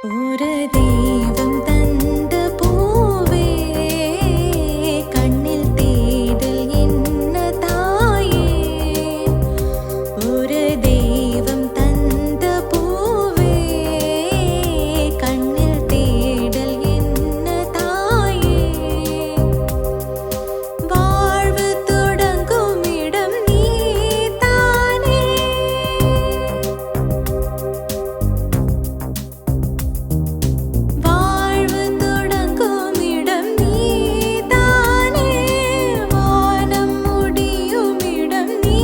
ഒരു ദൈവം തന്ന പൂവേ കണ്ണിൽ തേടൽ എന്ന തായേ ഒരു ദൈവം തന്ന പൂവേ കണ്ണിൽ തേടൽ എന്ന തായേ വാഴ്വ് തുടങ്ങുമിടം നീ താനേ വാഴ്വ് തുടങ്ങുമിടം നീ താനേ വാനം മുടിയുമിടം നീ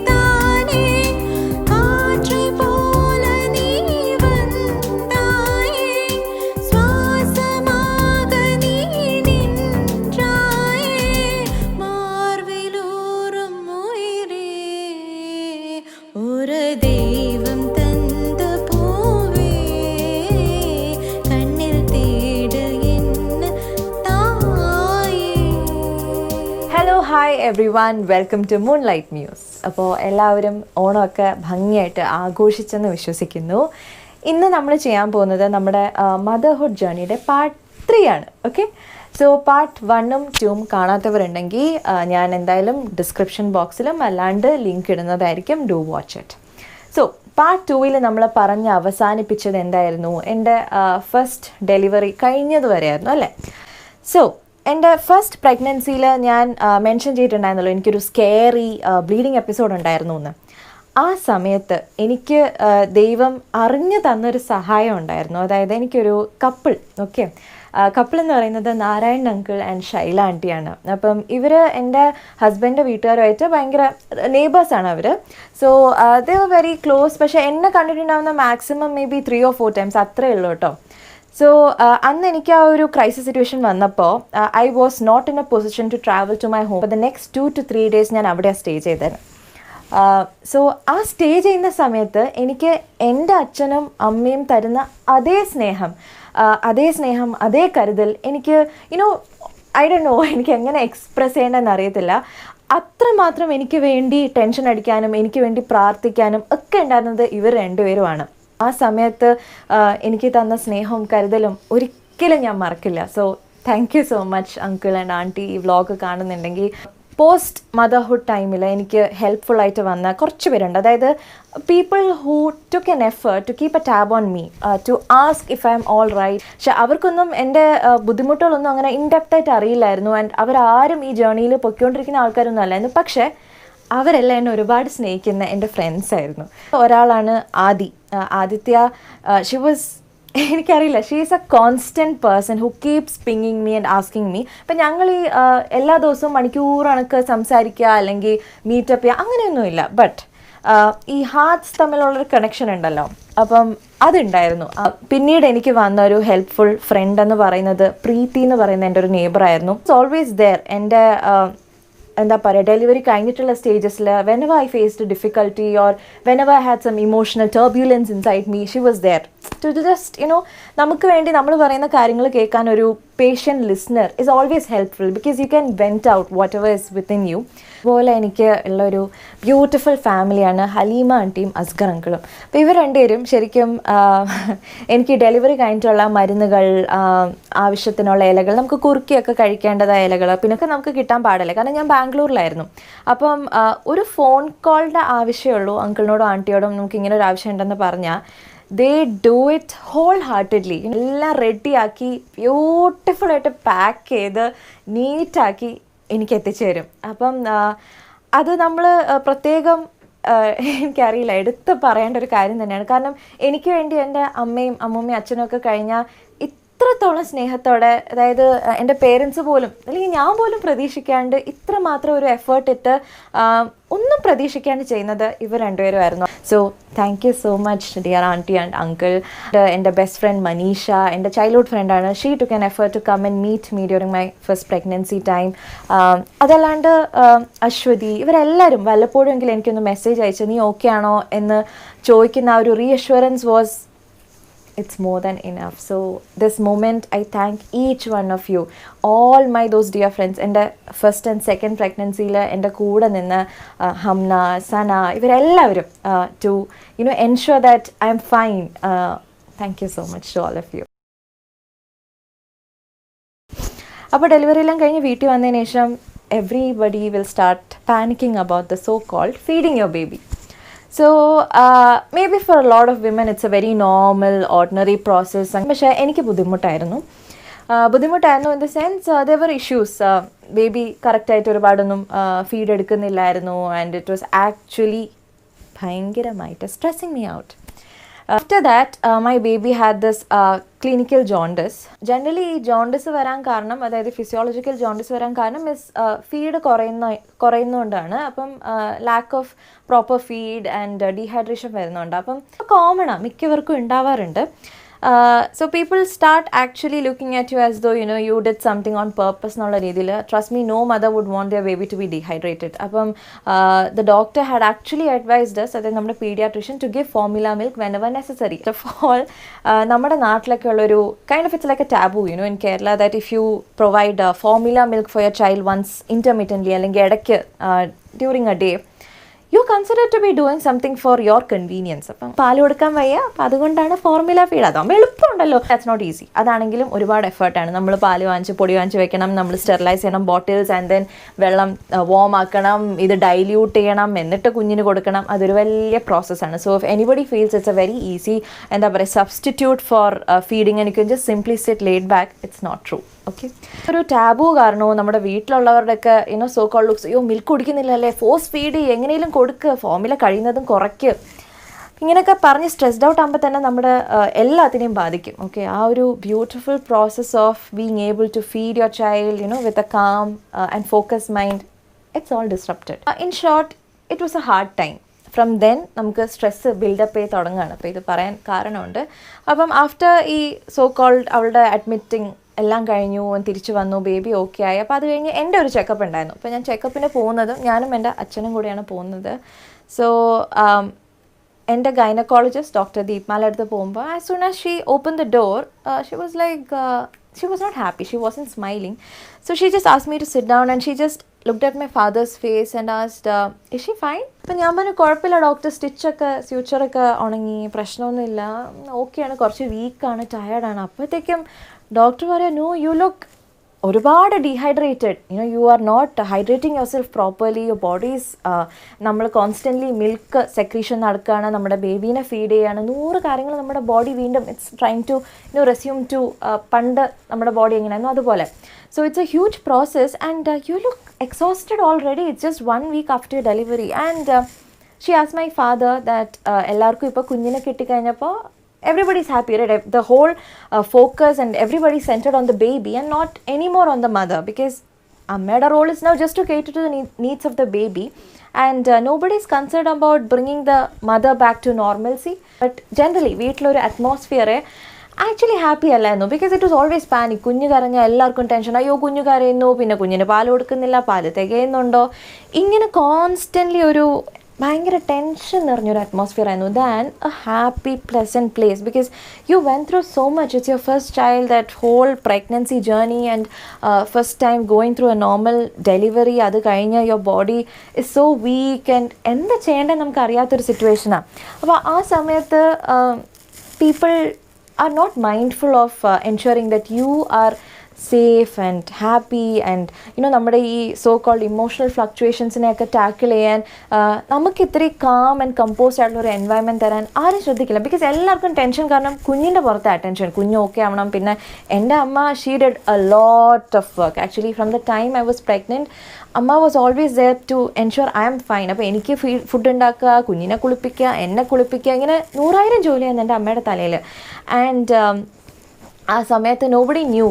താനേ കാറ്റൈ പോലെ നീ വന്നായേ ശ്വാസமாக നീ நின்றாயே மார்விலூறும் உயிரே ஒரு தெய்வம் தந்த பூவே കണ്ണിൽ തേടൽ എന്ന തായേ. Hello hi everyone, welcome to Moonlight News. അപ്പോൾ എല്ലാവരും ഓണമൊക്കെ ഭംഗിയായിട്ട് ആഘോഷിച്ചെന്ന് വിശ്വസിക്കുന്നു. ഇന്ന് നമ്മൾ ചെയ്യാൻ പോകുന്നത് നമ്മുടെ മദർഹുഡ് ജേർണിയുടെ പാർട്ട് 3 ആണ്. ഓക്കെ, സോ പാർട്ട് 1ഉം 2ഉം കാണാത്തവരുണ്ടെങ്കിൽ ഞാൻ എന്തായാലും ഡിസ്ക്രിപ്ഷൻ ബോക്സിലും അല്ലാണ്ട് ലിങ്ക് ഇടുന്നതായിരിക്കും. Do watch it. So part 2-ൽ നമ്മൾ പറഞ്ഞ് അവസാനിപ്പിച്ചത് എന്തായിരുന്നു? എൻ്റെ ഫസ്റ്റ് ഡെലിവറി കഴിഞ്ഞതുവരെയായിരുന്നു അല്ലേ? സോ എൻ്റെ ഫസ്റ്റ് പ്രഗ്നൻസിയിൽ ഞാൻ മെൻഷൻ ചെയ്തിട്ടുണ്ടായിരുന്നല്ലോ, എനിക്കൊരു സ്കെയറി ബ്ലീഡിങ് എപ്പിസോഡ് ഉണ്ടായിരുന്നു എന്ന്. ആ സമയത്ത് എനിക്ക് ദൈവം അറിഞ്ഞു തന്നൊരു സഹായം ഉണ്ടായിരുന്നു. അതായത് എനിക്കൊരു കപ്പിൾ, ഓക്കെ, കപ്പിൾ എന്ന് പറയുന്നത് നാരായൺ അങ്കിൾ ആൻഡ് ഷൈല ആൻറ്റിയാണ്. അപ്പം ഇവർ എൻ്റെ ഹസ്ബൻഡിൻ്റെ വീട്ടുകാരുമായിട്ട് ഭയങ്കര നെയ്ബേഴ്സാണ് അവർ. So they were very close. പക്ഷേ എന്നെ കണ്ടിട്ടുണ്ടാവുന്ന maximum maybe 3 or 4 times അത്രയേ ഉള്ളൂ കേട്ടോ. സോ അന്ന് എനിക്ക് ആ ഒരു ക്രൈസിസ് സിറ്റുവേഷൻ വന്നപ്പോൾ I was not in a position to travel to my home. The next 2 to 3 days ഞാൻ അവിടെയാണ് സ്റ്റേ ചെയ്തത്. സോ ആ സ്റ്റേ ചെയ്യുന്ന സമയത്ത് എനിക്ക് എൻ്റെ അച്ഛനും അമ്മയും തരുന്ന അതേ സ്നേഹം, അതേ കരുതൽ എനിക്ക് ഐ ഡോണ്ട് നോ, എനിക്ക് എങ്ങനെ എക്സ്പ്രസ് ചെയ്യേണ്ടതെന്ന് അറിയത്തില്ല. അത്രമാത്രം എനിക്ക് വേണ്ടി ടെൻഷൻ അടിക്കാനും എനിക്ക് വേണ്ടി പ്രാർത്ഥിക്കാനും ഒക്കെ ഉണ്ടായിരുന്നത് ഇവർ രണ്ടുപേരുമാണ്. ആ സമയത്ത് എനിക്ക് തന്ന സ്നേഹവും കരുതലും ഒരിക്കലും ഞാൻ മറക്കില്ല. So thank you so much uncle and aunty. ഈ വ്ളോഗ് കാണുന്നുണ്ടെങ്കിൽ പോസ്റ്റ് മദർഹുഡ് ടൈമിൽ എനിക്ക് ഹെൽപ്ഫുള്ളായിട്ട് വന്ന കുറച്ച് പേരുണ്ട്. അതായത് people who took an effort to keep a tab on me, to ask if I am all right. പക്ഷെ അവർക്കൊന്നും എൻ്റെ ബുദ്ധിമുട്ടുകളൊന്നും അങ്ങനെ ഇൻഡെപ്തായിട്ട് അറിയില്ലായിരുന്നു. ആൻഡ് അവരാരും ഈ ജേർണിയിൽ പൊയ്ക്കൊണ്ടിരിക്കുന്ന ആൾക്കാരൊന്നും അല്ലായിരുന്നു. പക്ഷേ അവരെല്ലാം എന്നെ ഒരുപാട് സ്നേഹിക്കുന്ന എൻ്റെ ഫ്രണ്ട്സ് ആയിരുന്നു. ഒരാളാണ് ആദിത്യ. ഷി വാസ്, എനിക്കറിയില്ല, she is a constant person who keeps പിങ്ങിങ് മീ ആൻഡ് ആസ്കിങ് മീ. അപ്പം ഞങ്ങൾ ഈ എല്ലാ ദിവസവും മണിക്കൂർ കണക്ക് സംസാരിക്കുക അല്ലെങ്കിൽ മീറ്റപ്പ് ചെയ്യുക അങ്ങനെയൊന്നുമില്ല. ബട്ട് ഈ ഹാർട്ട്സ് തമ്മിലുള്ളൊരു കണക്ഷൻ ഉണ്ടല്ലോ, അപ്പം അതുണ്ടായിരുന്നു. പിന്നീട് എനിക്ക് വന്ന ഒരു ഹെൽപ്ഫുൾ ഫ്രണ്ട് എന്ന് പറയുന്നത് പ്രീതി എന്ന് പറയുന്ന എൻ്റെ ഒരു നെയ്ബറായിരുന്നു. It's always there. എൻ്റെ എന്താ പറയുക, ഡെലിവറി കഴിഞ്ഞിട്ടുള്ള സ്റ്റേജസിൽ whenever I faced a difficulty or whenever I had some emotional turbulence inside me, she was there to just നമുക്ക് വേണ്ടി നമ്മൾ പറയുന്ന കാര്യങ്ങൾ കേൾക്കാൻ ഒരു patient listener is always helpful because you can vent out whatever is within you. അതുപോലെ എനിക്ക് ഉള്ളൊരു ബ്യൂട്ടിഫുൾ ഫാമിലിയാണ് ഹലീമ ആൻറ്റിയും അസ്ഗർ അങ്കിളും. അപ്പോൾ ഇവർ രണ്ടുപേരും ശരിക്കും എനിക്ക് ഡെലിവറി കഴിഞ്ഞിട്ടുള്ള മരുന്നുകൾ, ആവശ്യത്തിനുള്ള ഇലകൾ, നമുക്ക് കുറുക്കിയൊക്കെ കഴിക്കേണ്ടതായ ഇലകൾ പിന്നൊക്കെ നമുക്ക് കിട്ടാൻ പാടില്ല. കാരണം ഞാൻ ബാംഗ്ലൂരിലായിരുന്നു. അപ്പം ഒരു ഫോൺ കോളിൻ്റെ ആവശ്യമുള്ളൂ അങ്കിളിനോടും ആൻറ്റിയോടും നമുക്ക് ഇങ്ങനെ ഒരു ആവശ്യം ഉണ്ടെന്ന് പറഞ്ഞാൽ they do it wholeheartedly. എല്ലാം റെഡിയാക്കി ബ്യൂട്ടിഫുള്ളായിട്ട് പാക്ക് ചെയ്ത് നീറ്റാക്കി എനിക്ക് എത്തിച്ചു തരും. അപ്പം അത് നമ്മൾ പ്രത്യേകം എനിക്കറിയില്ല എടുത്ത് പറയേണ്ട ഒരു കാര്യം തന്നെയാണ്. കാരണം എനിക്ക് വേണ്ടി എൻ്റെ അമ്മയും അമ്മൂമ്മയും അച്ഛനും ഒക്കെ കഴിഞ്ഞാൽ ഇത്രത്തോളം സ്നേഹത്തോടെ, അതായത് എൻ്റെ പേരൻസ് പോലും അല്ലെങ്കിൽ ഞാൻ പോലും പ്രതീക്ഷിക്കാണ്ട് ഇത്രമാത്രം ഒരു എഫേർട്ട് ഇട്ട് ഒന്നും പ്രതീക്ഷിക്കാണ്ട് ചെയ്യുന്നത് ഇവർ രണ്ടുപേരുമായിരുന്നു. So thank you so much dear aunty and uncle. എൻ്റെ ബെസ്റ്റ് ഫ്രണ്ട് മനീഷ എൻ്റെ ചൈൽഡ്ഹുഡ് ഫ്രണ്ടാണ്. She took an effort to come and meet me during my first pregnancy time. അതല്ലാണ്ട് അശ്വതി, ഇവരെല്ലാവരും വല്ലപ്പോഴും എങ്കിലും എനിക്കൊന്ന് മെസ്സേജ് അയച്ചു നീ ഓക്കെ ആണോ എന്ന് ചോദിക്കുന്ന ആ ഒരു റീഅഷ്വറൻസ് was it's more than enough. So this moment I thank each one of you, all my those dear friends. എൻ്റെ ഫസ്റ്റ് ആൻഡ് സെക്കൻഡ് പ്രഗ്നൻസിയിൽ എൻ്റെ കൂടെ നിന്ന് ഹംന, സന, ഇവരെല്ലാവരും to ensure that I am fine. Thank you so much to all of you. അപ്പോൾ delivery എല്ലാം കഴിഞ്ഞ് വീട്ടിൽ വന്നതിന് ശേഷം everybody will start panicking about the so-called feeding your baby. So maybe for a lot of women it's a very normal, ordinary process. പക്ഷേ എനിക്ക് ബുദ്ധിമുട്ടായിരുന്നു in the sense there were issues. Baby കറക്റ്റായിട്ട് ഒരുപാടൊന്നും feed എടുക്കുന്നില്ലായിരുന്നു and it was actually ഭയങ്കരമായിട്ട് stressing me out. After that, my baby had this clinical jaundice. Generally, jaundice varan karanam, അതായത് physiological jaundice varan karanam is feed കുറയുന്നതുകൊണ്ടാണ്. അപ്പം lack of proper feed and dehydration വരുന്നുണ്ട്. അപ്പം common ആണ്, മിക്കവർക്കും ഉണ്ടാവാറുണ്ട്. So people start actually looking at you as though, you know, you did something on purpose എന്നുള്ള രീതിയിൽ. Trust me, no mother would want their baby to be dehydrated. അപ്പം the doctor had actually advised us, അതായത് നമ്മുടെ pediatrician, to give formula milk whenever necessary. First of all, നമ്മുടെ നാട്ടിലൊക്കെ ഉള്ളൊരു kind of, it's like a taboo, you know, in Kerala, that if you provide formula milk for your child once intermittently അല്ലെങ്കിൽ ഇടയ്ക്ക് during a day, you consider to be doing something for your convenience. അപ്പം പാൽ കൊടുക്കാൻ വയ്യ, അപ്പം അതുകൊണ്ടാണ് formula feed. അതാകുമ്പോൾ എളുപ്പമുണ്ടല്ലോ. That's not easy. അതാണെങ്കിലും ഒരുപാട് എഫേർട്ടാണ്. നമ്മൾ പാൽ വാങ്ങിച്ച് പൊടി വാങ്ങിച്ച് വെക്കണം, നമ്മൾ സ്റ്റെറിലൈസ് ചെയ്യണം ബോട്ടിൽസ്, ആൻഡ് ദെൻ വെള്ളം വാം ആക്കണം, ഇത് ഡൈല്യൂട്ട് ചെയ്യണം, എന്നിട്ട് കുഞ്ഞിന് കൊടുക്കണം. അതൊരു വലിയ പ്രോസസ്സാണ്. So if anybody feels it's a very easy, എന്താ പറയുക, substitute for feeding and you can just simply sit laid back, it's not true. Okay, ഒരു ടാബു കാരണവും നമ്മുടെ വീട്ടിലുള്ളവരുടെയൊക്കെ യുനോ സോ കോൾഡ് ലുക്സ്, അയ്യോ മിൽക്ക് കുടിക്കുന്നില്ലല്ലേ, ഫോഴ്സ് ഫീഡ് എങ്ങനെയും കൊടുക്കുക, ഫോർമുല കഴിയുന്നതും കുറയ്ക്കുക, ഇങ്ങനെയൊക്കെ പറഞ്ഞ് സ്ട്രെസ്ഡ് ഔട്ട് ആകുമ്പോൾ തന്നെ നമ്മുടെ എല്ലാത്തിനെയും ബാധിക്കും. ഓക്കെ, ആ ഒരു beautiful process of being able to feed your child you know with a calm and focus mind, it's all disrupted. In short, it was a hard time. From then നമുക്ക് stress build up ചെയ്ത് തുടങ്ങുകയാണ്. അപ്പോൾ ഇത് പറയാൻ കാരണമുണ്ട്. അപ്പം ആഫ്റ്റർ ഈ so called അവളുടെ അഡ്മിറ്റിങ് എല്ലാം കഴിഞ്ഞു, തിരിച്ചു വന്നു, ബേബി ഓക്കെ ആയി. അപ്പോൾ അത് കഴിഞ്ഞ് എൻ്റെ ഒരു ചെക്കപ്പ് ഉണ്ടായിരുന്നു. അപ്പോൾ ഞാൻ ചെക്കപ്പിന് പോകുന്നതും ഞാനും എൻ്റെ അച്ഛനും കൂടിയാണ് പോകുന്നത്. സോ എൻ്റെ ഗൈനക്കോളജിസ്റ്റ് ഡോക്ടർ ദീപ്മാലയുടെ അടുത്ത് പോകുമ്പോൾ as soon as she open the door, she was like, she was not happy, she wasn't smiling. So she just asked me to sit down and she just looked at my father's face and asked, is she fine? അപ്പം ഞാൻ പറഞ്ഞു കുഴപ്പമില്ല doctor, സ്റ്റിച്ചൊക്കെ സ്യൂച്ചറൊക്കെ ഉണങ്ങി, പ്രശ്നമൊന്നുമില്ല, ഓക്കെയാണ്, കുറച്ച് വീക്കാണ്, ടയേർഡാണ്. അപ്പോഴത്തേക്കും doctor പറയാം, നോ യു ലുക്ക് ഒരുപാട് dehydrated, you know you are not hydrating yourself properly, your bodies, നമ്മൾ കോൺസ്റ്റൻ്റ്ലി മിൽക്ക് സെക്രീഷൻ നടക്കുകയാണ്, നമ്മുടെ ബേബീനെ ഫീഡ് ചെയ്യുകയാണ്, 100 കാര്യങ്ങൾ നമ്മുടെ ബോഡി വീണ്ടും it's trying to you know resume to പണ്ട് നമ്മുടെ ബോഡി എങ്ങനെയായിരുന്നു അതുപോലെ. So it's a huge process and you look exhausted already, it's just 1 week after your delivery. And she asked my father that എല്ലാവർക്കും ഇപ്പോൾ കുഞ്ഞിനെ കിട്ടിക്കഴിഞ്ഞപ്പോൾ everybody's happy, right? The whole focus and everybody's centered on the baby and not anymore on the mother, because Ammada role is now just to cater to the needs of the baby, and nobody's concerned about bringing the mother back to normalcy. But generally വീട്ടിലൊരു അറ്റ്മോസ്ഫിയറെ actually happy അല്ലായിരുന്നു, because it was always panic. കുഞ്ഞ് കരഞ്ഞാൽ എല്ലാവർക്കും tension, അയ്യോ കുഞ്ഞ് കരയുന്നു, പിന്നെ കുഞ്ഞിന് പാൽ കൊടുക്കുന്നില്ല, പാല് തികയുന്നുണ്ടോ, ഇങ്ങനെ കോൺസ്റ്റൻ്റ്ലി ഒരു ഭയങ്കര ടെൻഷൻ നിറഞ്ഞൊരു അറ്റ്മോസ്ഫിയർ ആയിരുന്നു than a happy pleasant place, because you went through so much. It's your first child, that whole pregnancy journey and first time going through a normal delivery. അത് കഴിഞ്ഞ് your body is so weak and എന്താ ചെയ്യേണ്ടത് നമുക്ക് അറിയാത്തൊരു സിറ്റുവേഷനാണ്. അപ്പോൾ ആ സമയത്ത് people are not mindful of ensuring that you are safe and happy and നമ്മുടെ ഈ സോ കോൾഡ് ഇമോഷണൽ ഫ്ലക്ച്വേഷൻസിനെയൊക്കെ ടാക്കിൾ ചെയ്യാൻ നമുക്ക് ഇത്രയും കാം ആൻഡ് കമ്പോസ്ഡ് ആയിട്ടുള്ള ഒരു എൻവയൺമെൻറ്റ് തരാൻ ആരും ശ്രദ്ധിക്കില്ല. ബിക്കോസ് എല്ലാവർക്കും ടെൻഷൻ, കാരണം കുഞ്ഞിൻ്റെ പുറത്തെ അറ്റൻഷൻ, കുഞ്ഞ് ഓക്കെ ആവണം. പിന്നെ എൻ്റെ അമ്മ she did a lot of work actually from the time I was pregnant. അമ്മ was always there to ensure I am fine. അപ്പോൾ എനിക്ക് ഫുഡ് ഉണ്ടാക്കുക, കുഞ്ഞിനെ കുളിപ്പിക്കുക, എന്നെ കുളിപ്പിക്കുക, ഇങ്ങനെ 100,000 ജോലിയായിരുന്നു എൻ്റെ അമ്മയുടെ തലയിൽ. ആൻഡ് ആ സമയത്ത് നോബഡി ന്യൂ.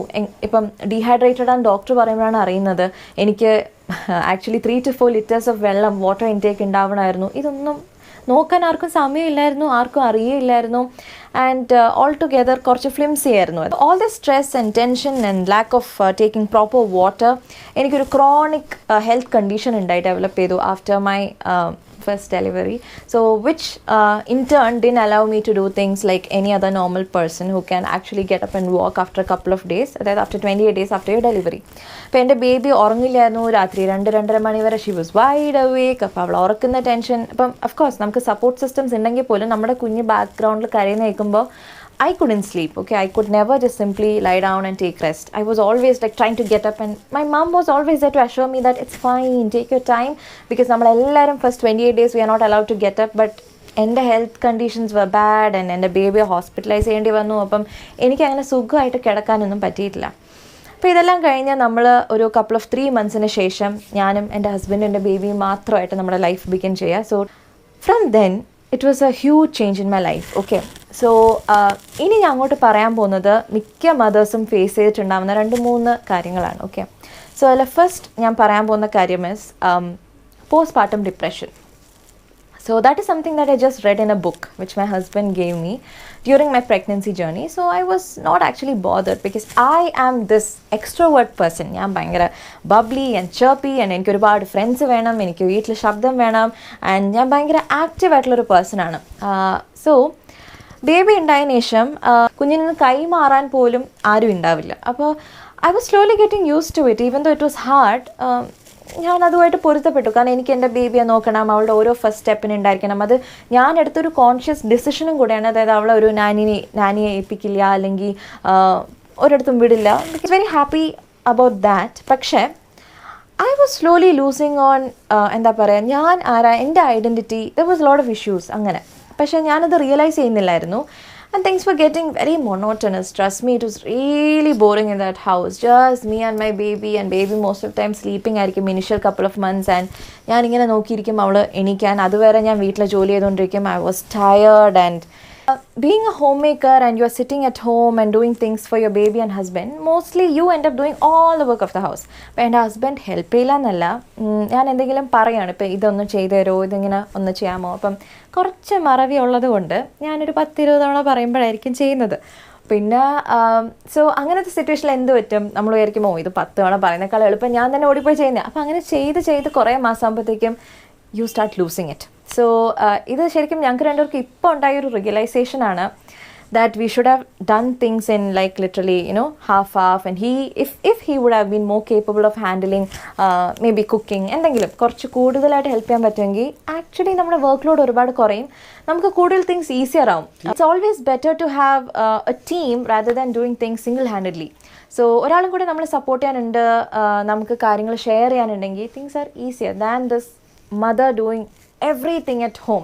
ഇപ്പം ഡീഹൈഡ്രേറ്റഡ് ആൻഡ് ഡോക്ടർ പറയുമ്പോഴാണ് അറിയുന്നത് എനിക്ക് ആക്ച്വലി 3 to 4 liters ഓഫ് വെള്ളം, വാട്ടർ ഇൻടേക്ക് ഉണ്ടാവണമായിരുന്നു. ഇതൊന്നും നോക്കാൻ ആർക്കും സമയമില്ലായിരുന്നു, ആർക്കും അറിയില്ലായിരുന്നു. ആൻഡ് ഓൾ ടുഗെദർ കുറച്ച് ഫ്ലിംസി ആയിരുന്നു. All the stress and tension and lack of taking proper water, എനിക്കൊരു ക്രോണിക് ഹെൽത്ത് കണ്ടീഷൻ ഉണ്ടായി ഡെവലപ്പ് ചെയ്തു after my first delivery, so which in turn didn't allow me to do things like any other normal person who can actually get up and walk after a couple of days, that after 28 days after your delivery. അപ്പോൾ എൻ്റെ baby ഉറങ്ങില്ലായിരുന്നു, രാത്രി 2-2:30 മണി വരെ she was wide അവേക്ക്. അപ്പോൾ അവൾ ഉറക്കുന്ന tension. അപ്പം of course നമുക്ക് support systems ഉണ്ടെങ്കിൽ പോലും നമ്മുടെ കുഞ്ഞ് ബാക്ക്ഗ്രൗണ്ടിൽ കരയുന്ന കേൾക്കുമ്പോൾ I couldn't sleep, okay? I could never just simply lie down and take rest. I was always like trying to get up, and my mom was always there to assure me that it's fine, take your time, because നമ്മളെല്ലാവരും first 28 days we are not allowed to get up, but എൻ്റെ health conditions were bad and എൻ്റെ ബേബിയെ hospitalise ചെയ്യേണ്ടി വന്നു. അപ്പം എനിക്കങ്ങനെ സുഖമായിട്ട് കിടക്കാനൊന്നും പറ്റിയിട്ടില്ല. അപ്പോൾ ഇതെല്ലാം കഴിഞ്ഞ് നമ്മൾ ഒരു കപ്പിൾ ഓഫ് 3 months ശേഷം ഞാനും എൻ്റെ ഹസ്ബൻഡും എൻ്റെ ബേബിയും മാത്രമായിട്ട് നമ്മുടെ ലൈഫ് ബിഗിൻ ചെയ്യുക. So from then it was A huge change in my life. Okay, so ഇനി ഞാൻ അങ്ങോട്ട് പറയാൻ പോകുന്നത് മിക്ക മദേഴ്സും ഫേസ് ചെയ്തിട്ടുണ്ടാകുന്ന 2-3 കാര്യങ്ങളാണ്. ഓക്കെ, സോ അതിൽ ഫസ്റ്റ് ഞാൻ പറയാൻ പോകുന്ന കാര്യം is postpartum depression. So that is something that I just read in a book which my husband gave me during my pregnancy journey. So I was not actually bothered because I am this extrovert person. ഞാൻ ഭയങ്കര bubbly and ചർപ്പി and എനിക്ക് ഒരുപാട് friends വേണം, എനിക്ക് വീട്ടിൽ ശബ്ദം വേണം, and ഞാൻ ഭയങ്കര ആക്റ്റീവ് ആയിട്ടുള്ളൊരു പേഴ്സണാണ്. സോ ബേബി ഉണ്ടായതിനു ശേഷം കുഞ്ഞിൽ നിന്ന് കൈമാറാൻ പോലും ആരും ഉണ്ടാവില്ല. അപ്പോൾ I was slowly getting used to it, even though it was hard. ഞാൻ അതുമായിട്ട് പൊരുത്തപ്പെട്ടു. കാരണം എനിക്ക് എൻ്റെ ബേബിയെ നോക്കണം, അവളുടെ ഓരോ ഫസ്റ്റ് സ്റ്റെപ്പിന് ഉണ്ടായിരിക്കണം. അത് ഞാൻ എടുത്തൊരു കോൺഷ്യസ് ഡിസിഷനും കൂടെയാണ്. അതായത് അവളെ ഒരു നാനിയെ ഏൽപ്പിക്കില്ല, അല്ലെങ്കിൽ ഒരിടത്തും വിടില്ല. It's very happy about that. പക്ഷേ I was slowly losing on, എന്താ പറയുക, ഞാൻ ആരാ, എൻ്റെ identity, there was lot of issues അങ്ങനെ. പക്ഷേ ഞാനത് റിയലൈസ് ചെയ്യുന്നില്ലായിരുന്നു. And things were getting very monotonous. Trust me, it was really boring in that house. Just me and my baby, and baby most of the time sleeping ആയിരിക്കും initial couple of months. And ഞാനിങ്ങനെ നോക്കിയിരിക്കും അവൾ എണീക്കാൻ. അതുവരെ ഞാൻ വീട്ടിലെ ജോലി ചെയ്തുകൊണ്ടിരിക്കും. I was tired. And being a homemaker and you are sitting at home and doing things for your baby and husband, mostly you end up doing all the work of the house. അപ്പോൾ എൻ്റെ husband help ചെയ്യില്ല എന്നല്ല, ഞാൻ എന്തെങ്കിലും പറയുകയാണ്, ഇപ്പോൾ ഇതൊന്ന് ചെയ്തു തരുമോ, ഇതിങ്ങനെ ഒന്ന് ചെയ്യാമോ. അപ്പം കുറച്ച് മറവി ഉള്ളത് കൊണ്ട് ഞാനൊരു 10-20 തവണ പറയുമ്പോഴായിരിക്കും ചെയ്യുന്നത്. പിന്നെ സോ അങ്ങനത്തെ സിറ്റുവേഷനിൽ എന്ത് പറ്റും, നമ്മൾ വിചാരിക്കുമോ ഇത് 10 തവണ പറയുന്നേക്കാൾ എളുപ്പം ഞാൻ തന്നെ ഓടിപ്പോയി ചെയ്യുന്നത്. അപ്പോൾ അങ്ങനെ ചെയ്ത് കുറേ മാസം ആകുമ്പോഴത്തേക്കും you start losing it. So ഇത് ശരിക്കും ഞങ്ങൾക്ക് രണ്ടുപേർക്കും ഇപ്പോൾ ഉണ്ടായൊരു റിയലൈസേഷനാണ് that we should have done things in like literally, you know, half, and if he would have been more capable of handling maybe cooking എന്തെങ്കിലും കുറച്ച് കൂടുതലായിട്ട് ഹെൽപ്പ് ചെയ്യാൻ പറ്റുമെങ്കിൽ ആക്ച്വലി നമ്മുടെ വർക്ക് ലോഡ് ഒരുപാട് കുറയും, നമുക്ക് കൂടുതൽ തിങ്സ് ഈസിയർ ആവും. It's always better to have a team rather than doing things single handedly. So ഒരാളും കൂടെ നമ്മളെ സപ്പോർട്ട് ചെയ്യാനുണ്ട്, നമുക്ക് കാര്യങ്ങൾ ഷെയർ ചെയ്യാനുണ്ടെങ്കിൽ things are easier than this mother doing everything at home.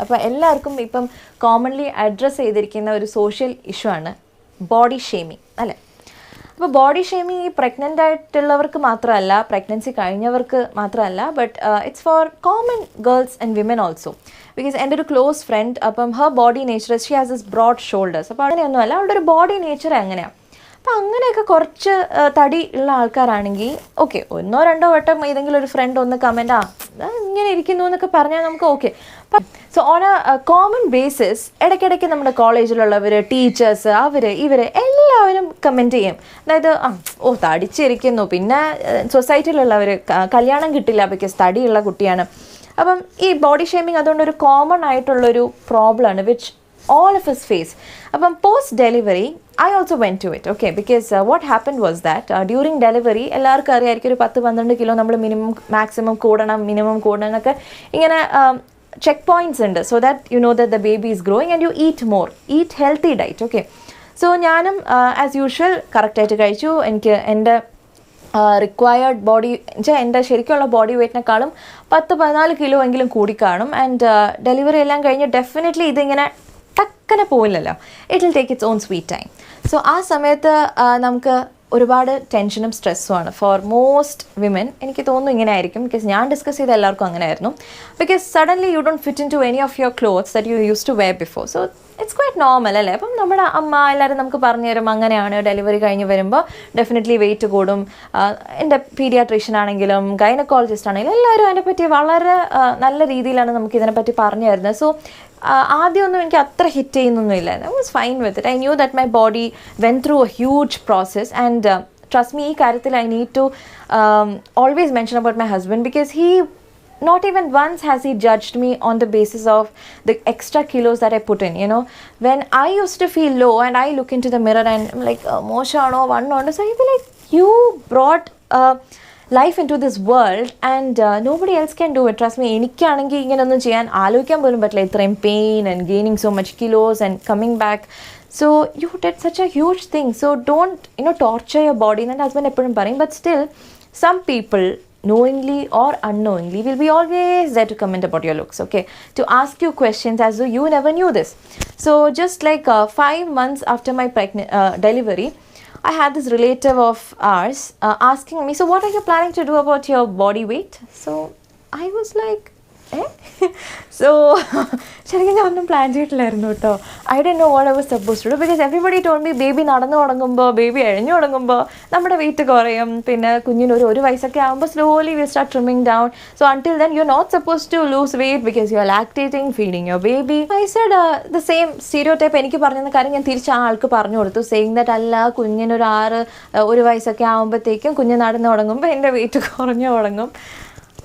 അപ്പോൾ എല്ലാവർക്കും ഇപ്പം കോമൺലി അഡ്രസ്സ് ചെയ്തിരിക്കുന്ന ഒരു സോഷ്യൽ ഇഷ്യൂ ആണ് ബോഡി ഷെയ്മിങ്, അല്ലേ? അപ്പോൾ ബോഡി ഷെയ്മിങ് ഈ പ്രഗ്നൻ്റ് ആയിട്ടുള്ളവർക്ക് മാത്രമല്ല, പ്രഗ്നൻസി കഴിഞ്ഞവർക്ക് മാത്രമല്ല, but it's for common girls and women also. Because എൻ്റെ ഒരു ക്ലോസ് ഫ്രണ്ട്, അപ്പം her body nature, she has this broad shoulders. അപ്പോൾ അങ്ങനെയൊന്നുമല്ല, അവളുടെ ഒരു ബോഡി നേച്ചർ അങ്ങനെയാണ്. അപ്പോൾ അങ്ങനെയൊക്കെ കുറച്ച് തടി ഉള്ള ആൾക്കാരാണെങ്കിൽ ഓക്കെ, 1-2 വട്ടം ഏതെങ്കിലും ഒരു ഫ്രണ്ട് ഒന്ന് കമൻറ്റ് ഇങ്ങനെ ഇരിക്കുന്നു എന്നൊക്കെ പറഞ്ഞാൽ നമുക്ക് okay. So on A common basis ഇടയ്ക്കിടയ്ക്ക് നമ്മുടെ കോളേജിലുള്ളവർ, ടീച്ചേഴ്സ്, ഇവർ എല്ലാവരും കമൻറ്റ് ചെയ്യും. അതായത് തടിച്ചിരിക്കുന്നു, പിന്നെ സൊസൈറ്റിയിലുള്ളവർ കല്യാണം കിട്ടില്ല ബിക്കോസ് തടിയുള്ള കുട്ടിയാണ്. അപ്പം ഈ ബോഡി ഷേമിങ് അതുകൊണ്ടൊരു കോമൺ ആയിട്ടുള്ളൊരു പ്രോബ്ലമാണ് which all of us face. അപ്പം post delivery I also went to it, okay, because what happened was that during delivery എല്ലാവർക്കും അറിയാമായിരിക്കും ഒരു 10-12 കിലോ നമ്മൾ മാക്സിമം കൂടണം എന്നൊക്കെ ഇങ്ങനെ ചെക്ക് പോയിൻറ്റ്സ് ഉണ്ട്. So that you know that the baby is growing and you eat healthy diet. Okay, so ഞാനും as usual കറക്റ്റായിട്ട് കഴിച്ചു. എനിക്ക് എൻ്റെ റിക്വയർഡ് ബോഡി എൻ്റെ ശരിക്കുള്ള ബോഡി വെയ്റ്റിനെക്കാളും 10-14 കിലോ എങ്കിലും കൂടിക്കാണും. ആൻഡ് ഡെലിവറി എല്ലാം കഴിഞ്ഞ് ഡെഫിനറ്റ്ലി ഇതിങ്ങനെ ടക്കനെ പോയില്ലല്ലോ, it will take its own sweet time. So ആ സമയത്ത് നമുക്ക് ഒരുപാട് ടെൻഷനും സ്ട്രെസ്സും ആണ് ഫോർ മോസ്റ്റ് വിമൻ. എനിക്ക് തോന്നുന്നു ഇങ്ങനെ ആയിരിക്കും, ബിക്കോസ് ഞാൻ ഡിസ്കസ് ചെയ്ത എല്ലാവർക്കും അങ്ങനെ ആയിരുന്നു. Because suddenly you don't fit into any of your clothes that you used to wear before. So it's quite normal, അല്ലേ? അപ്പം നമ്മുടെ അമ്മ എല്ലാവരും നമുക്ക് പറഞ്ഞു തരും അങ്ങനെയാണ്, ഡെലിവറി കഴിഞ്ഞ് വരുമ്പോൾ ഡെഫിനറ്റ്ലി വെയിറ്റ് കൂടും. എൻ്റെ പീഡിയാട്രീഷ്യൻ ആണെങ്കിലും ഗൈനക്കോളജിസ്റ്റ് ആണെങ്കിലും എല്ലാവരും അതിനെപ്പറ്റി വളരെ നല്ല രീതിയിലാണ് നമുക്ക് ഇതിനെപ്പറ്റി പറഞ്ഞു തരുന്നത്. സോ ആദ്യമൊന്നും എനിക്ക് അത്ര ഹിറ്റ് ചെയ്യുന്നൊന്നുമില്ല. I was fine with it. I knew that my body went through a huge process. And trust me, ഈ കാര്യത്തിൽ I need to always mention about my husband, because he not even once has he judged me on the basis of the extra kilos that I put in. You know, when I used to feel low and I look into the mirror and I'm like, Mosha, no, one, no, so he'd be like, you brought life into this world and nobody else can do it. Trust me, എനിക്കാണെങ്കിൽ ഇങ്ങനെയൊന്നും ചെയ്യാൻ ആലോചിക്കാൻ പോലും പറ്റില്ല, ഇത്രയും pain and gaining so much kilos and coming back. So you did such a huge thing, so don't torture your body. And husband എപ്പോഴും പറയും, but still some people knowingly or unknowingly will be always there to comment about your looks, okay, to ask you questions as though you never knew this. So just like 5 months after my delivery, I had this relative of ours asking me, so what are you planning to do about your body weight? So I was like, so ശരിക്കും ഞാനൊന്നും plan ചെയ്തിട്ടില്ലായിരുന്നു കേട്ടോ. I don't know what I was supposed to do, because everybody told me baby നടന്നു തുടങ്ങുമ്പോൾ, baby എഴഞ്ഞു തുടങ്ങുമ്പോൾ നമ്മുടെ wait കുറയും, പിന്നെ കുഞ്ഞിന് ഒരു വയസ്സൊക്കെ ആകുമ്പോൾ slowly will start trimming down. So until then you are not supposed to lose weight because you are lactating, feeding your baby. I said the same stereotype എനിക്ക് പറഞ്ഞെന്ന കാര്യം ഞാൻ തിരിച്ച് ആ ആൾക്ക് പറഞ്ഞു കൊടുത്തു, സെയിങ് ദാറ്റ് അല്ല, കുഞ്ഞിനൊരു 1 വയസ്സൊക്കെ ആകുമ്പോഴത്തേക്കും കുഞ്ഞ് നടന്നു തുടങ്ങുമ്പോൾ എൻ്റെ വെയിറ്റ് കുറഞ്ഞു തുടങ്ങും.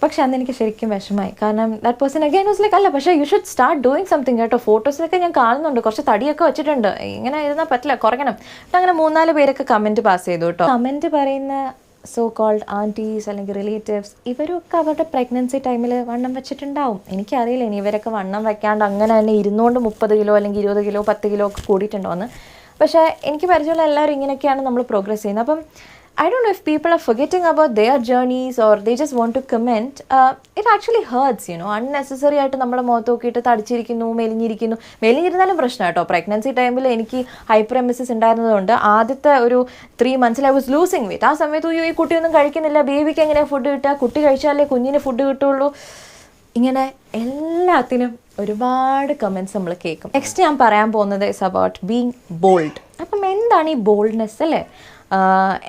പക്ഷെ അന്ന് എനിക്ക് ശരിക്കും വിഷമായി, കാരണം that person again was like, അല്ല പക്ഷേ you should start doing something കേട്ടോ. ഫോട്ടോസിലൊക്കെ ഞാൻ കാണുന്നുണ്ട്, കുറച്ച് തടിയൊക്കെ വെച്ചിട്ടുണ്ട്, ഇങ്ങനെ ഇരുന്നാൽ പറ്റില്ല, കുറയ്ക്കണം. എന്നിട്ട് അങ്ങനെ 3-4 പേരൊക്കെ കമൻറ്റ് പാസ് ചെയ്തു കേട്ടോ. കമൻറ്റ് പറയുന്ന സോ കോൾഡ് ആൻറ്റീസ് അല്ലെങ്കിൽ റിലേറ്റീവ്സ്, ഇവരൊക്കെ അവരുടെ പ്രഗ്നൻസി ടൈമിൽ വണ്ണം വെച്ചിട്ടുണ്ടാവും. എനിക്കറിയില്ല ഇനി ഇവരൊക്കെ വണ്ണം വെക്കാണ്ട് അങ്ങനെ തന്നെ ഇരുന്നുകൊണ്ട് 30 കിലോ അല്ലെങ്കിൽ 20 കിലോ 10 കിലോ ഒക്കെ കൂടിയിട്ടുണ്ടോ എന്ന്. പക്ഷേ എനിക്ക് പരിചയമുള്ള എല്ലാവരും ഇങ്ങനെയൊക്കെയാണ് നമ്മൾ പ്രോഗ്രസ് ചെയ്യുന്നത്. അപ്പം I don't know if people are forgetting about their journeys or they just want to comment. It actually hurts, unnecessary ആയിട്ട് നമ്മുടെ മുഖത്ത് നോക്കിയിട്ട് തടിച്ചിരിക്കുന്നു, മെലിഞ്ഞിരുന്നാലും പ്രശ്നം കേട്ടോ. പ്രഗ്നൻസി ടൈമിൽ എനിക്ക് ഹൈപ്പർ എംഎസിസ് ഉണ്ടായിരുന്നതുകൊണ്ട് ആദ്യത്തെ ഒരു 3 months I was losing weight. ആ സമയത്ത് ഈ കുട്ടിയൊന്നും കഴിക്കുന്നില്ല, ബേബിക്ക് എങ്ങനെയാണ് ഫുഡ് കിട്ടുക, കുട്ടി കഴിച്ചാലേ കുഞ്ഞിന് ഫുഡ് കിട്ടുള്ളൂ, ഇങ്ങനെ എല്ലാത്തിനും ഒരുപാട് കമൻറ്റ്സ് നമ്മൾ കേൾക്കും. നെക്സ്റ്റ് ഞാൻ പറയാൻ പോകുന്നത് ഇസ് അബൌട്ട് ബീങ് ബോൾഡ്. അപ്പം എന്താണ് ഈ ബോൾഡ്നെസ് അല്ലേ?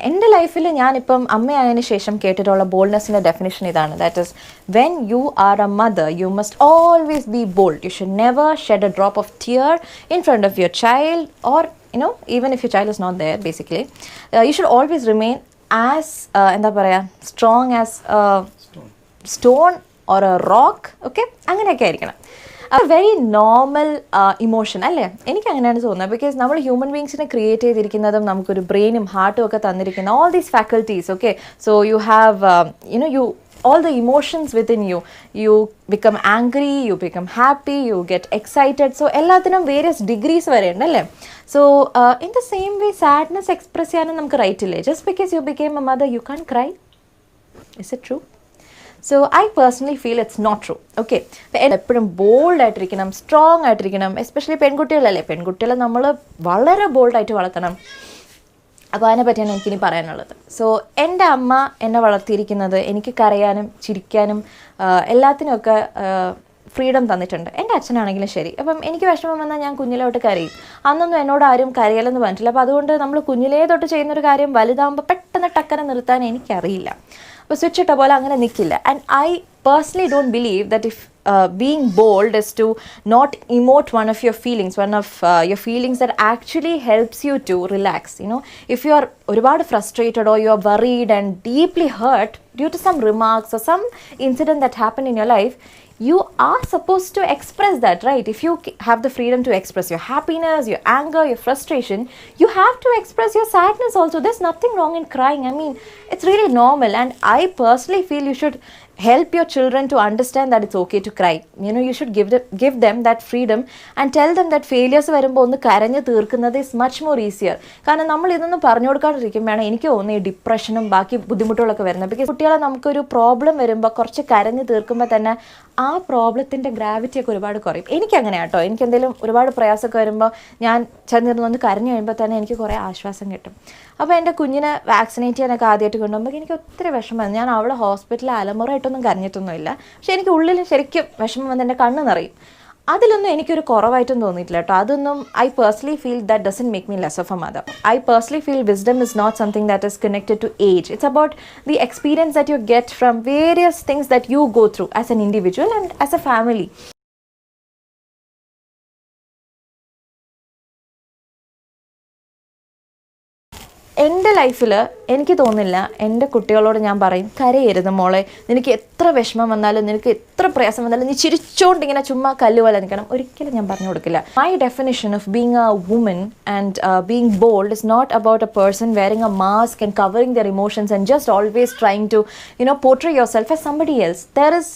എൻ്റെ ലൈഫിൽ ഞാനിപ്പം അമ്മയായതിനു ശേഷം കേട്ടിട്ടുള്ള ബോൾഡ്നെസ്സിൻ്റെ ഡെഫിനിഷൻ ഇതാണ്. That is when you are a mother you must always be bold. You should never shed a drop of tear in front of your child or even if your child is not there basically. You should always remain as എന്താ പറയുക, strong as stone or A rock. Okay, അങ്ങനെയൊക്കെ ആയിരിക്കണം. Very normal emotion അല്ലേ? എനിക്ക് അങ്ങനെയാണ് തോന്നുന്നത്. Because നമ്മൾ human ബീങ്സിനെ create ചെയ്തിരിക്കുന്നതും നമുക്കൊരു ബ്രെയിനും ഹാർട്ടും ഒക്കെ തന്നിരിക്കുന്ന all these faculties. Okay, so you have you all the emotions within you. You become angry, you become happy, you get excited. So എല്ലാത്തിനും വേരിയസ് ഡിഗ്രീസ് വരെ ഉണ്ടല്ലേ? So in the same way sadness express ചെയ്യാനും നമുക്ക് right ഇല്ലേ? Just because you become a mother you can cry. Is it true? So I personally feel it's not true. Okay, എപ്പോഴും bold ആയിട്ടിരിക്കണം, strong ആയിട്ടിരിക്കണം. Especially പെൺകുട്ടികളല്ലേ, പെൺകുട്ടികളെ നമ്മൾ വളരെ ബോൾഡായിട്ട് വളർത്തണം. അപ്പോൾ അതിനെ പറ്റിയാണ് എനിക്കിനി പറയാനുള്ളത്. സോ എൻ്റെ അമ്മ എന്നെ വളർത്തിയിരിക്കുന്നത് എനിക്ക് കരയാനും ചിരിക്കാനും എല്ലാത്തിനുമൊക്കെ ഫ്രീഡം തന്നിട്ടുണ്ട്. എൻ്റെ അച്ഛനാണെങ്കിലും ശരി. അപ്പം എനിക്ക് വിഷമം വന്നാൽ ഞാൻ കുഞ്ഞിലോട്ട് കരയും. അന്നൊന്നും എന്നോട് ആരും കരയലെന്ന് പറഞ്ഞിട്ടില്ല. അപ്പോൾ അതുകൊണ്ട് നമ്മൾ കുഞ്ഞിലേ തൊട്ട് ചെയ്യുന്നൊരു കാര്യം വലുതാകുമ്പോൾ പെട്ടെന്ന് ടക്കനെ നിർത്താൻ എനിക്കറിയില്ല. അപ്പോൾ സ്വിച്ച് ഇട്ട പോലെ അങ്ങനെ നിൽക്കില്ല. And I personally don't believe that if being bold is to not emote one of your feelings, your feelings that actually helps you to relax. If you are ഒരുപാട് frustrated or you are worried and deeply hurt due to some remarks or some incident that happened in your life, you are supposed to express that, right? If you have the freedom to express your happiness, your anger, your frustration, you have to express your sadness also. There's nothing wrong in crying. I mean, it's really normal. And I personally feel you should help your children to understand that it's okay to cry. You should give them that freedom and tell them that failures വരുമ്പോൾ ഒന്ന് കരഞ്ഞ് തീർക്കുന്നത് is much more easier. കാരണം നമ്മൾ ഇതൊന്നും പറഞ്ഞു കൊടുക്കാണ്ടിരിക്കുമ്പോഴാണ് എനിക്ക് തോന്നുന്നത് ഈ ഡിപ്രഷനും ബാക്കി ബുദ്ധിമുട്ടുകളൊക്കെ വരുന്നത്. ബിക്കോസ് കുട്ടികളെ നമുക്കൊരു പ്രോബ്ലം വരുമ്പോൾ കുറച്ച് കരഞ്ഞ് തീർക്കുമ്പോൾ തന്നെ ആ പ്രോബ്ലത്തിൻ്റെ ഗ്രാവിറ്റിയൊക്കെ ഒരുപാട് കുറയും. എനിക്കങ്ങനെ കേട്ടോ. എനിക്ക് എന്തെങ്കിലും ഒരുപാട് പ്രയാസമൊക്കെ വരുമ്പോൾ ഞാൻ ചെന്നിരുന്നൊന്ന് കരഞ്ഞു കഴിയുമ്പോൾ തന്നെ എനിക്ക് കുറേ ആശ്വാസം കിട്ടും. അപ്പോൾ എൻ്റെ കുഞ്ഞിനെ വാക്സിനേറ്റ് ചെയ്യാനൊക്കെ ആദ്യമായിട്ട് കൊണ്ടുപോകുമ്പോൾ എനിക്ക് ഒത്തിരി വിഷമം. ഞാൻ അവളെ ഹോസ്പിറ്റലിൽ അലമുറയായിട്ടൊന്നും കരഞ്ഞിട്ടൊന്നുമില്ല. പക്ഷേ എനിക്ക് ഉള്ളിൽ ശരിക്കും വിഷമം വന്ന് എൻ്റെ കണ്ണ് നിറയും. അതിലൊന്നും എനിക്കൊരു കുറവായിട്ടും തോന്നിയിട്ടില്ല കേട്ടോ. അതൊന്നും I personally feel that doesn't make me less of a mother. I personally feel wisdom is not something that is connected to age. It's about the experience that you get from various things that you go through as an individual and as a family. എൻ്റെ ലൈഫിൽ എനിക്ക് തോന്നുന്നില്ല എൻ്റെ കുട്ടികളോട് ഞാൻ പറയും കരയരുത് മോളെ, നിനക്ക് എത്ര വിഷമം വന്നാലും നിനക്ക് എത്ര പ്രയാസം വന്നാലും നീ ചിരിച്ചോണ്ട് ഇങ്ങനെ ചുമ്മാ കല്ലുപോലെ നിൽക്കണം, ഒരിക്കലും ഞാൻ പറഞ്ഞു കൊടുക്കില്ല. My definition of being a woman and being bold is not about a person wearing a mask and covering their emotions and just always trying to portray yourself as somebody else. There is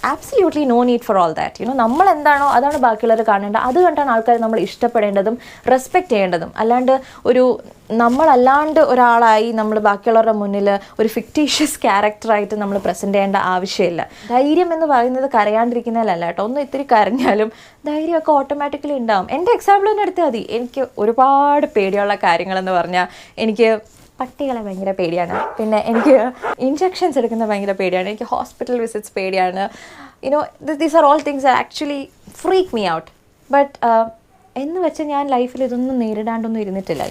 absolutely no need for all that. നമ്മൾ എന്താണോ അതാണ് ബാക്കിയുള്ളവർ കാണേണ്ടത്. അത് കണ്ടാണ് ആൾക്കാർ നമ്മൾ ഇഷ്ടപ്പെടേണ്ടതും respect ചെയ്യേണ്ടതും. അല്ലാണ്ട് നമ്മളല്ലാണ്ട് ഒരാളായി നമ്മൾ ബാക്കിയുള്ളവരുടെ മുന്നിൽ ഒരു ഫിക്റ്റീഷ്യസ് ക്യാരക്ടറായിട്ട് നമ്മൾ പ്രസൻറ്റ് ചെയ്യേണ്ട ആവശ്യമില്ല. ധൈര്യം എന്ന് പറയുന്നത് കരയാണ്ടിരിക്കുന്നതിലല്ല കേട്ടോ. ഒന്ന് ഇത്തിരി കരഞ്ഞാലും ധൈര്യമൊക്കെ ഓട്ടോമാറ്റിക്കലി ഉണ്ടാവും. എൻ്റെ എക്സാമ്പിൾ തന്നെ എടുത്താൽ മതി. എനിക്ക് ഒരുപാട് പേടിയുള്ള കാര്യങ്ങളെന്ന് പറഞ്ഞാൽ എനിക്ക് പട്ടികളെ ഭയങ്കര പേടിയാണ്, പിന്നെ എനിക്ക് ഇഞ്ചക്ഷൻസ് എടുക്കുന്നത് ഭയങ്കര പേടിയാണ്, എനിക്ക് ഹോസ്പിറ്റൽ വിസിറ്റ്സ് പേടിയാണ്. These are all things actually freak me out. But എന്ന് വെച്ച് ഞാൻ ലൈഫിൽ ഇതൊന്നും നേരിടാണ്ടൊന്നും ഇരുന്നിട്ടില്ല.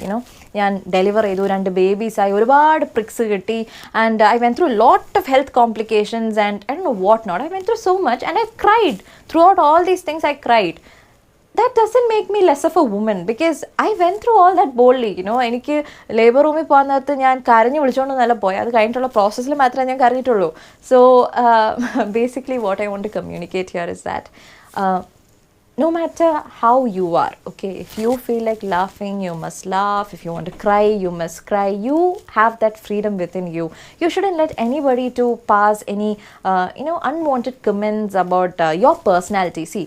ഞാൻ ഡെലിവർ ചെയ്തു, 2 ബേബീസായി, ഒരുപാട് പ്രിക്സ് കിട്ടി, and I went through lot of health complications and I don't know what not. I went through so much and I cried throughout all these things. I cried. That doesn't make me less of a woman because I went through all that boldly. എനിക്ക് labour റൂമിൽ പോകാൻ നേരത്ത് ഞാൻ കരഞ്ഞ് വിളിച്ചുകൊണ്ടൊന്നല്ല പോയി, അത് കഴിഞ്ഞിട്ടുള്ള പ്രോസസ്സിൽ മാത്രമേ ഞാൻ കരഞ്ഞിട്ടുള്ളൂ. So basically what I want to communicate here is that no matter how you are, okay, if you feel like laughing, you must laugh. If you want to cry, you must cry. You have that freedom within you. You shouldn't let anybody to pass any unwanted comments about your personality. See,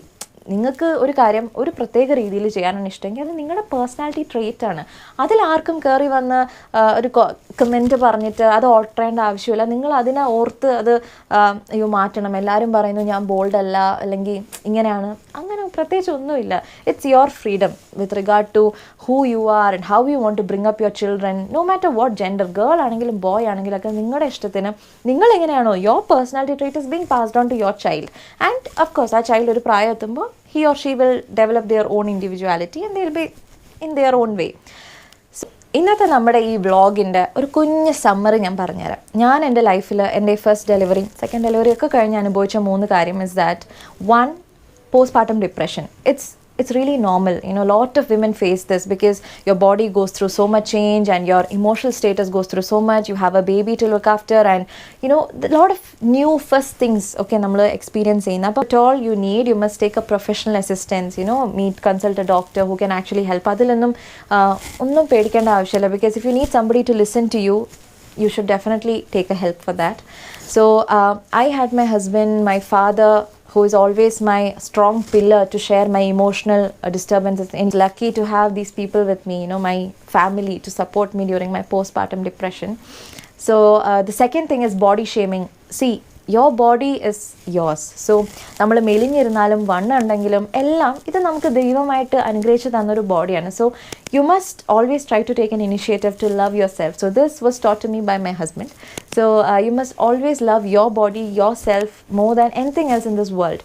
നിങ്ങൾക്ക് ഒരു കാര്യം ഒരു പ്രത്യേക രീതിയിൽ ചെയ്യാനാണ് ഇഷ്ടമെങ്കിൽ അത് നിങ്ങളുടെ പേഴ്സണാലിറ്റി ട്രേറ്റ് ആണ്. അതിലാർക്കും കയറി വന്ന് ഒരു കമൻറ്റ് പറഞ്ഞിട്ട് അത് ഓൾട്ടർ ചെയ്യേണ്ട ആവശ്യമില്ല. നിങ്ങൾ അതിനെ ഓർത്ത് അത് മാറ്റണം. എല്ലാവരും പറയുന്നു ഞാൻ ബോൾഡ് അല്ല അല്ലെങ്കിൽ ഇങ്ങനെയാണ്, അങ്ങനെ പ്രത്യേകിച്ച് ഒന്നുമില്ല. It's your freedom with regard to who you are and how you want to bring up your children. No matter what gender, girl ആണെങ്കിലും ബോയ് ആണെങ്കിലും ഒക്കെ നിങ്ങളുടെ ഇഷ്ടത്തിന് നിങ്ങൾ എങ്ങനെയാണോ your personality trait is being passed on to your child. And of course ആ child ഒരു പ്രായം എത്തുമ്പോൾ he or she will develop their own individuality and they'll be in their own way. So, ഇന്നത്തെ നമ്മുടെ ഈ വ്ളോഗിൻ്റെ ഒരു കുഞ്ഞ് സമ്മറി ഞാൻ പറഞ്ഞുതരാം. ഞാൻ എൻ്റെ ലൈഫിൽ എൻ്റെ ഫസ്റ്റ് ഡെലിവറി, സെക്കൻഡ് ഡെലിവറി ഒക്കെ കഴിഞ്ഞ് അനുഭവിച്ച 3 കാര്യം is that 1, postpartum depression. It's really normal. Lot of women face this because your body goes through so much change and your emotional status goes through so much. You have a baby to look after and a lot of new first things okay nammal experience cheyna. But all you need, you must take a professional assistance, consult a doctor who can actually help. Adilennum onnum pedikenda avashyilla because if you need somebody to listen to you, you should definitely take a help for that. So I had my husband, my father, who is always my strong pillar to share my emotional disturbances. And lucky to have these people with me, my family to support me during my postpartum depression. So the second thing is body shaming. See, your body is yours. So നമ്മൾ മെലിഞ്ഞിരുന്നാലും വണ്ണം ഉണ്ടെങ്കിലും എല്ലാം ഇത് നമുക്ക് ദൈവമായിട്ട് അനുഗ്രഹിച്ച് തന്നൊരു ബോഡിയാണ്. So you must always try to take an initiative to love yourself. So this was taught to me by my husband. So you must always love your body, yourself more than anything else in this world.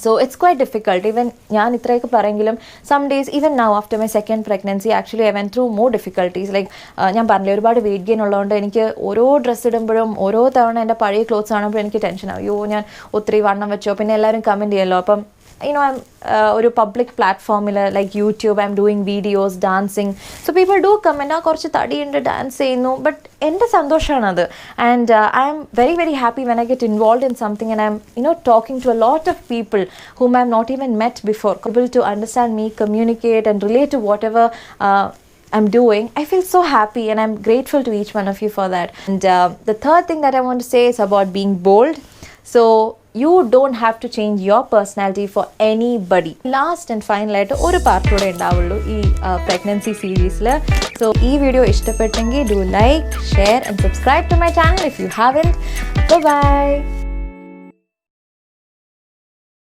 So it's quite difficult. Even ഞാൻ ഇത്രയൊക്കെ പറയെങ്കിലും some days, even now after my second pregnancy, actually I went through more difficulties. Like ഞാൻ പറഞ്ഞില്ലേ ഒരുപാട് weight gain ഉള്ളതുകൊണ്ട് എനിക്ക് ഓരോ dress ഇടുമ്പോഴും ഓരോ തവണ എൻ്റെ പഴയ ക്ലോത്ത്സ് കാണുമ്പോൾ എനിക്ക് ടെൻഷൻ ആവും, അയ്യോ ഞാൻ ഒത്തിരി വണ്ണം വെച്ചോ. പിന്നെ എല്ലാവരും കമൻറ്റ് ചെയ്യല്ലോ. അപ്പം I'm ഒരു പബ്ലിക് പ്ലാറ്റ്ഫോമിൽ like YouTube I'm doing videos, dancing. So people do comment കുറച്ച് തടിയുണ്ട് ഡാൻസ് ചെയ്യുന്നു. ബട്ട് എൻ്റെ സന്തോഷമാണത്. And I am very very happy when I get involve in something and I'm talking to a lot of people whom I have not even met before, able to understand me, communicate and relate to whatever I'm doing. I feel so happy and I'm grateful to each one of you for that. And the third thing that I want to say is about being bold. So you don't have to change your personality for anybody. Last and final ആയിട്ട് ഒരു part കൂടെ ഉണ്ടാവുള്ളൂ ഈ pregnancy സീരീസിൽ. So ഈ video ഇഷ്ടപ്പെട്ടെങ്കിൽ do like, share and subscribe to my channel if you haven't. Bye bye.